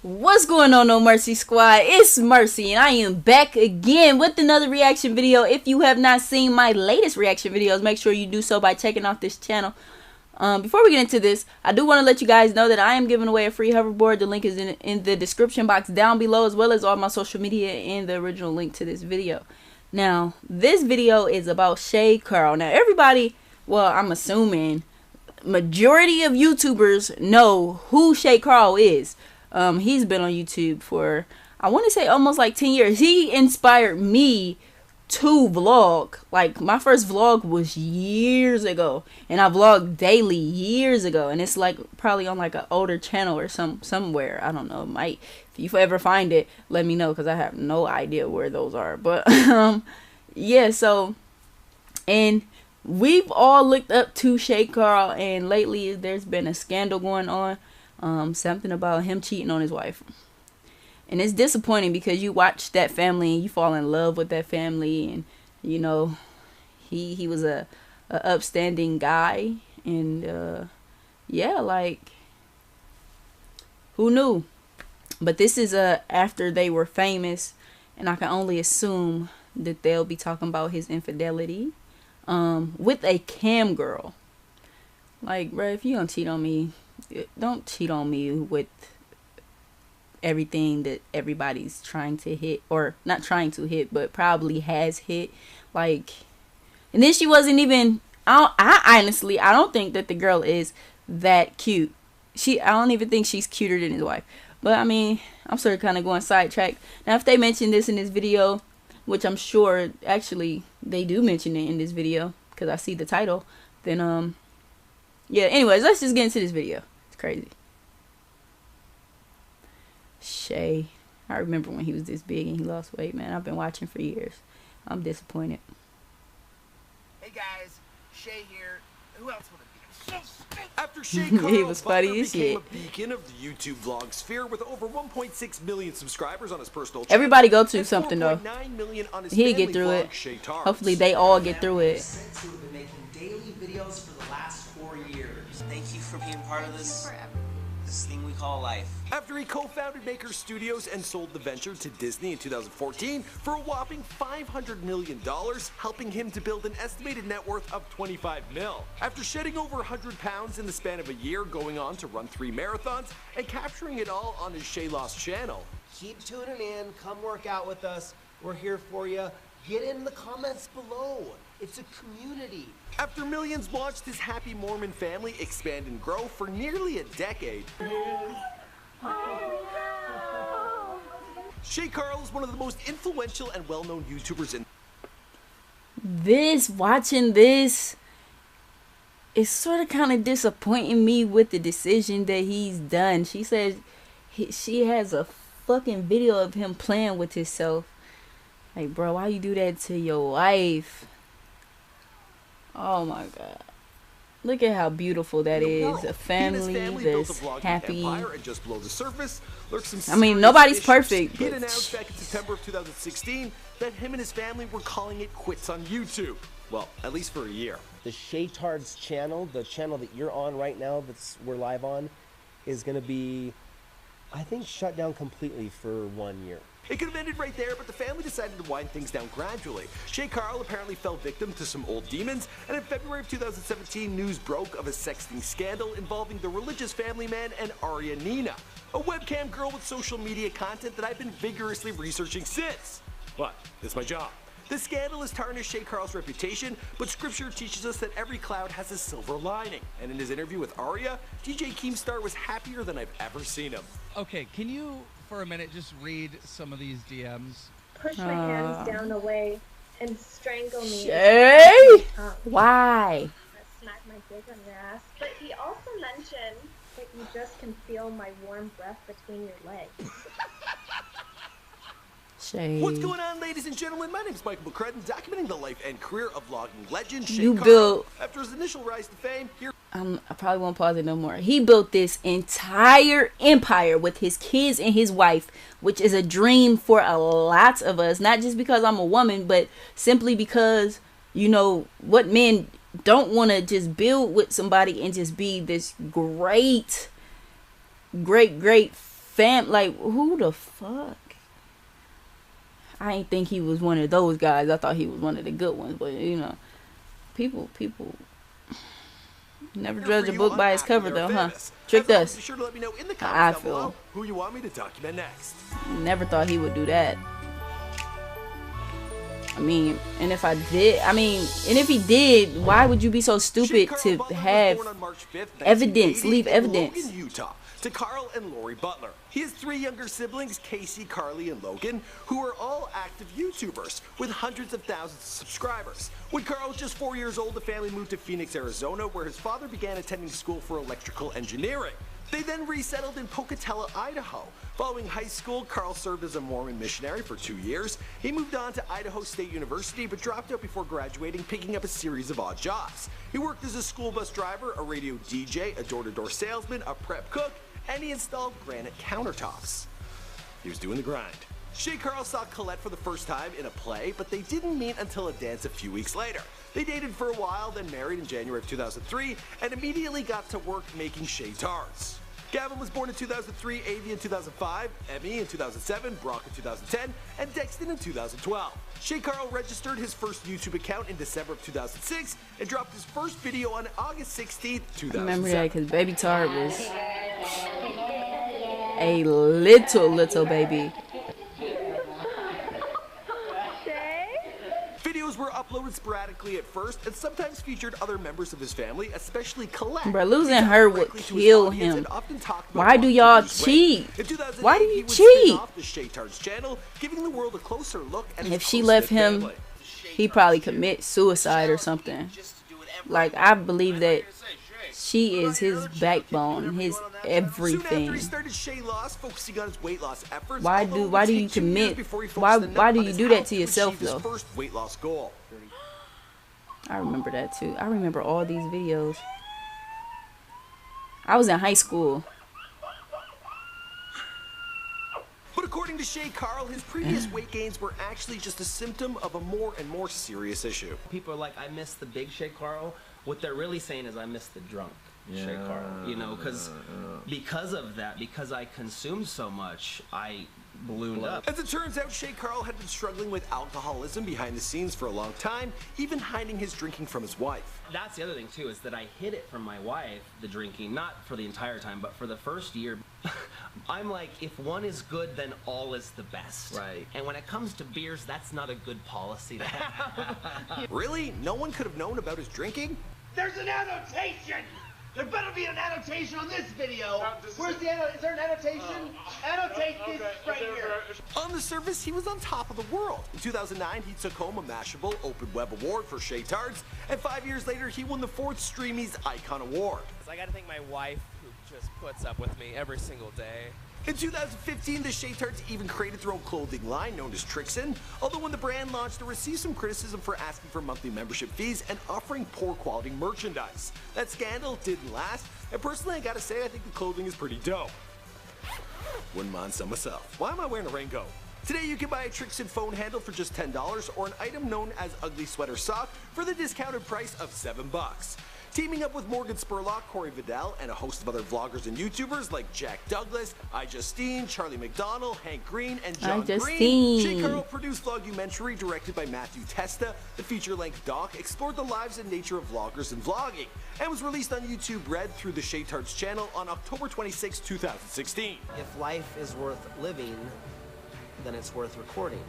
What's going on, No Mercy Squad? It's Mercy, and I am back again with another reaction video. If you have not seen my latest reaction videos, make sure you do so by checking out this channel. Before we get into this, I do want to let you guys know that I am giving away a free hoverboard. The link is in the description box down below, as well as all my social media and the original link to this video. Now, this video is about Shay Carl. Now, everybody, well, I'm assuming majority of YouTubers know who Shay Carl is. He's been on YouTube for, I want to say, almost like 10 years. He inspired me to vlog. Like, my first vlog was years ago, and I vlogged daily years ago, and it's like probably on like an older channel or somewhere. I don't know. Might, if you ever find it, let me know, because I have no idea where those are. But yeah, so, and we've all looked up to Shay Carl, and lately there's been a scandal going on. Something about him cheating on his wife, and it's disappointing because you watch that family and you fall in love with that family, and you know he was a upstanding guy, and yeah, like, who knew? But this is after they were famous, and I can only assume that they'll be talking about his infidelity with a cam girl. Like, bro, if you don't cheat on me, don't cheat on me with everything that everybody's trying to hit, or not trying to hit, but probably has hit. Like, and then she wasn't even, I honestly, I don't think that the girl is that cute. I don't even think she's cuter than his wife. But I mean, I'm sort of kind of going sidetracked. Now, if they mention this in this video, which I'm sure actually they do mention it in this video because I see the title, then yeah, anyways, let's just get into this video. It's crazy. Shay. I remember when he was this big and he lost weight, man. I've been watching for years. I'm disappointed. Hey guys, Shay here. Who else would it be? After Shay Carl he was funny as became shit. a beacon of the YouTube vlog sphere with over 1.6 million subscribers on his personal channel. Everybody go through something though. He'll get through it. Hopefully they all get through it. We've been making daily videos for the last 4 years. Thank you for being part of this thing we call life. After he co-founded Maker Studios and sold the venture to Disney in 2014 for a whopping $500 million, helping him to build an estimated net worth of $25 million. After shedding over 100 pounds in the span of a year, going on to run 3 marathons, and capturing it all on his Shay Lost channel. Keep tuning in. Come work out with us. We're here for you. Get in the comments below. It's a community. After millions watched his happy Mormon family expand and grow for nearly a decade, Shay Carl is one of the most influential and well-known YouTubers in Watching this is sort of kind of disappointing me with the decision that he's done. She says she has a fucking video of him playing with himself. Like, bro, why you do that to your wife? Oh my god. Look at how beautiful that is. A family that's happy. And just below the surface, I mean, nobody's perfect. He announced back in September of 2016 that him and his family were calling it quits on YouTube. Well, at least for a year. The Shaytards channel, the channel that you're on right now, we're live on, is going to be, I think, shut down completely for 1 year. It could have ended right there, but the family decided to wind things down gradually. Shay Carl apparently fell victim to some old demons, and in February of 2017, news broke of a sexting scandal involving the religious family man and Aria, a webcam girl with social media content that I've been vigorously researching since. What? It's my job. The scandal has tarnished Shay Carl's reputation, but scripture teaches us that every cloud has a silver lining. And in his interview with Aria, DJ Keemstar was happier than I've ever seen him. Okay, can you, for a minute, just read some of these DMs? Push my hands down away and strangle me. Shay? Why? Smack my dick on your ass. But he also mentioned that you just can feel my warm breath between your legs. Shay. What's going on, ladies and gentlemen? My name is Michael McCrudden, documenting the life and career of vlogging legend Shay Carl. Built. After his initial rise to fame, I probably won't pause it no more. He built this entire empire with his kids and his wife, which is a dream for a lot of us. Not just because I'm a woman, but simply because, you know, what men don't want to just build with somebody and just be this great like, who the fuck? I ain't think he was one of those guys. I thought he was one of the good ones, but you know, people never judge a book by its cover, though, huh? Tricked us. Be sure to let me know in the I comments down below who you want me to document next. Never thought he would do that. I mean, and if he did, why would you be so stupid to have evidence, leave evidence? Logan, Utah, to Carl and Lori Butler. He has 3 younger siblings, Casey, Carly, and Logan, who are all active YouTubers with hundreds of thousands of subscribers. When Carl was just 4 years old, the family moved to Phoenix, Arizona, where his father began attending school for electrical engineering. They then resettled in Pocatello, Idaho. Following high school, Carl served as a Mormon missionary for 2 years. He moved on to Idaho State University, but dropped out before graduating, picking up a series of odd jobs. He worked as a school bus driver, a radio DJ, a door-to-door salesman, a prep cook, and he installed granite countertops. He was doing the grind. Shay Carl saw Colette for the first time in a play, but they didn't meet until a dance a few weeks later. They dated for a while, then married in January of 2003, and immediately got to work making Shay tarts. Gavin was born in 2003, Avi in 2005, Emmy in 2007, Brock in 2010, and Dexton in 2012. Shay Carl registered his first YouTube account in December of 2006 and dropped his first video on August 16th, 2007. Remember that, because Baby Tart was a little baby. Videos were uploaded sporadically at first and sometimes featured other members of his family, especially Colette. Bro, losing her would kill him. Why do y'all cheat? Why do you cheat? The Shay Tarts channel, giving the world a closer look at his If she left him, he probably commit suicide or something. Like, I believe that she is his backbone, his everything. Soon after he started Shay Loss, focusing on his weight loss efforts. Why do you commit? Why do you do that to yourself though? First weight loss goal. I remember that too. I remember all these videos. I was in high school. But according to Shay Carl, his previous weight gains were actually just a symptom of a more and more serious issue. People are like, I miss the big Shay Carl. What they're really saying is I miss the drunk Shay Carl. You know, because of that, because I consumed so much, I ballooned up. As it turns out, Shay Carl had been struggling with alcoholism behind the scenes for a long time, even hiding his drinking from his wife. That's the other thing too, is that I hid it from my wife, the drinking, not for the entire time, but for the first year. I'm like, if one is good, then all is the best. Right. And when it comes to beers, that's not a good policy to have. Really? No one could have known about his drinking? There's an annotation! There better be an annotation on this video. Where's the is there an annotation? Annotate this right here. On the surface, he was on top of the world. In 2009, he took home a Mashable Open Web Award for Shay Tarts, and 5 years later, he won the 4th Streamies Icon Award. I gotta thank my wife, who just puts up with me every single day. In 2015, the Shay Tarts even created their own clothing line known as Trixin, although when the brand launched, it received some criticism for asking for monthly membership fees and offering poor quality merchandise. That scandal didn't last, and personally I gotta say I think the clothing is pretty dope. Wouldn't mind some myself. Why am I wearing a raincoat? Today you can buy a Trixin phone handle for just $10 or an item known as Ugly Sweater Sock for the discounted price of $7. Teaming up with Morgan Spurlock, Corey Vidal, and a host of other vloggers and YouTubers like Jack Douglas, iJustine, Charlie McDonald, Hank Green, and John Green, Shay Carl produced Vlogumentary directed by Matthew Testa. The feature-length doc explored the lives and nature of vloggers and vlogging, and was released on YouTube Red through the Shay Tarts channel on October 26, 2016. If life is worth living, then it's worth recording.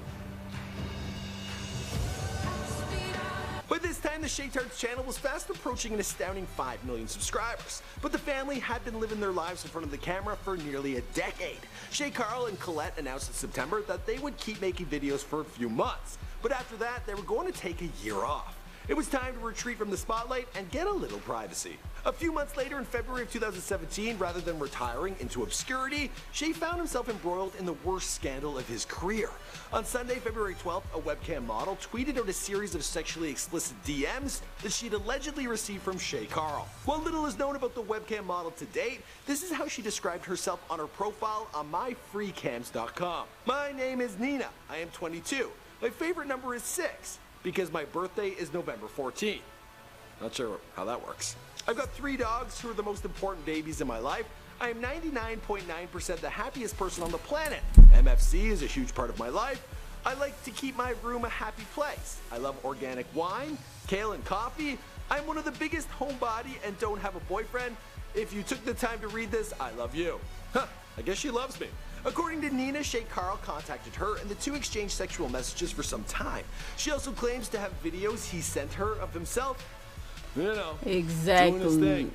By this time, the Shay Tarts channel was fast approaching an astounding 5 million subscribers, but the family had been living their lives in front of the camera for nearly a decade. Shay Carl and Colette announced in September that they would keep making videos for a few months, but after that, they were going to take a year off. It was time to retreat from the spotlight and get a little privacy. A few months later, in February of 2017, rather than retiring into obscurity, Shay found himself embroiled in the worst scandal of his career. On Sunday, February 12th, a webcam model tweeted out a series of sexually explicit DMs that she'd allegedly received from Shay Carl. While little is known about the webcam model to date, this is how she described herself on her profile on myfreecams.com. My name is Nina. I am 22. My favorite number is 6. Because my birthday is November 14th. Not sure how that works. I've got 3 dogs who are the most important babies in my life. I am 99.9% the happiest person on the planet. MFC is a huge part of my life. I like to keep my room a happy place. I love organic wine, kale and coffee. I'm one of the biggest homebody and don't have a boyfriend. If you took the time to read this, I love you. Huh, I guess she loves me. According to Nina, Shay Carl contacted her and the two exchanged sexual messages for some time. She also claims to have videos he sent her of himself, you know, exactly doing his thing.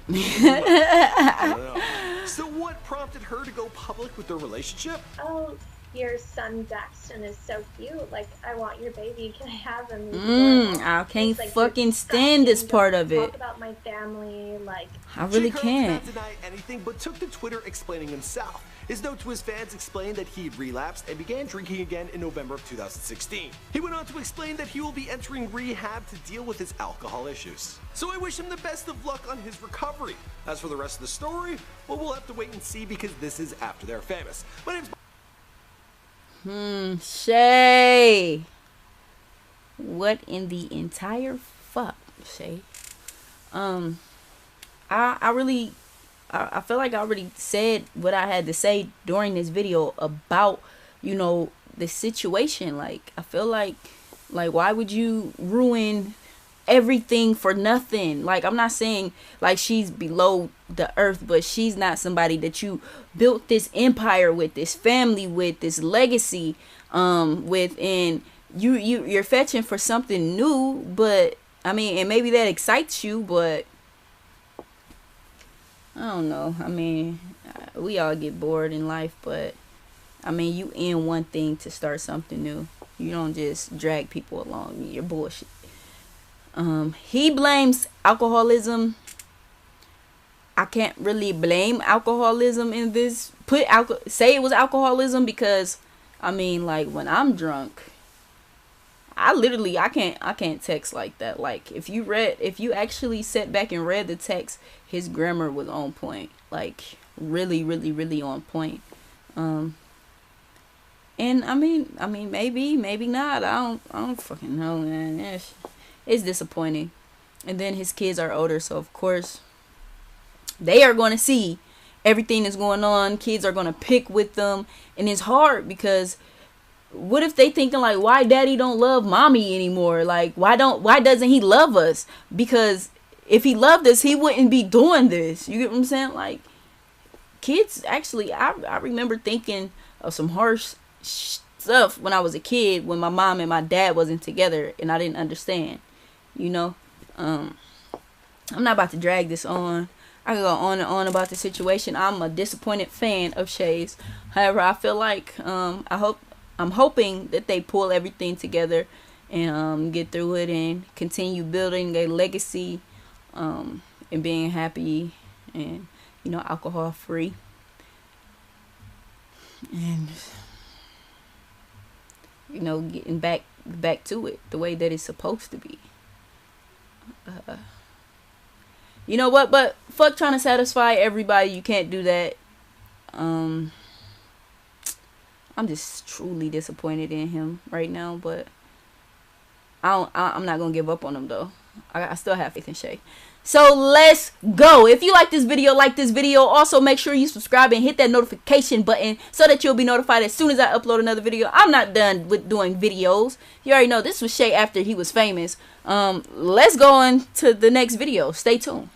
I don't know. So what prompted her to go public with their relationship? Oh, your son Daxton is so cute. Like, I want your baby. Can I have him? I can't like, fucking stand this part of it. Talk about my family, like. I really Shay Carl can't. did not deny anything, but took to Twitter explaining himself. His note to his fans explained that he had relapsed and began drinking again in November of 2016. He went on to explain that he will be entering rehab to deal with his alcohol issues. So I wish him the best of luck on his recovery. As for the rest of the story, well, we'll have to wait and see because this is after they're famous. My name's Shay. What in the entire fuck, Shay? I feel like I already said what I had to say during this video about, you know, the situation. Like, I feel like why would you ruin everything for nothing? Like, I'm not saying like she's below the earth, but she's not somebody that you built this empire with, this family with, this legacy with, and you're fetching for something new. But I mean, and maybe that excites you, but I don't know. I mean, we all get bored in life, but I mean, you end one thing to start something new. You don't just drag people along. You're bullshit. He blames alcoholism. I can't really blame alcoholism in this. Say it was alcoholism, because I mean, like, when I'm drunk, I can't text like that. Like, if you actually sat back and read the text, his grammar was on point. Like, really, really, really on point. And I mean, maybe not. I don't fucking know, man. It's disappointing. And then his kids are older, so of course they are going to see everything that's going on. Kids are going to pick with them, and it's hard because what if they thinking like, why daddy don't love mommy anymore? Like, why doesn't he love us? Because if he loved us, he wouldn't be doing this. You get what I'm saying? Like, kids, actually, I remember thinking of some harsh stuff when I was a kid, when my mom and my dad wasn't together and I didn't understand, you know. I'm not about to drag this on. I can go on and on about the situation. I'm a disappointed fan of Shay's. However, I feel like I'm hoping that they pull everything together and get through it and continue building a legacy, and being happy and, you know, alcohol free, and, you know, getting back to it the way that it's supposed to be. You know what? But fuck trying to satisfy everybody. You can't do that. I'm just truly disappointed in him right now, but I'm not gonna give up on him though. I still have faith in Shay. So let's go. If you like this video, also make sure you subscribe and hit that notification button so that you'll be notified as soon as I upload another video. I'm not done with doing videos. You already know this was Shay after he was famous. Let's go on to the next video. Stay tuned.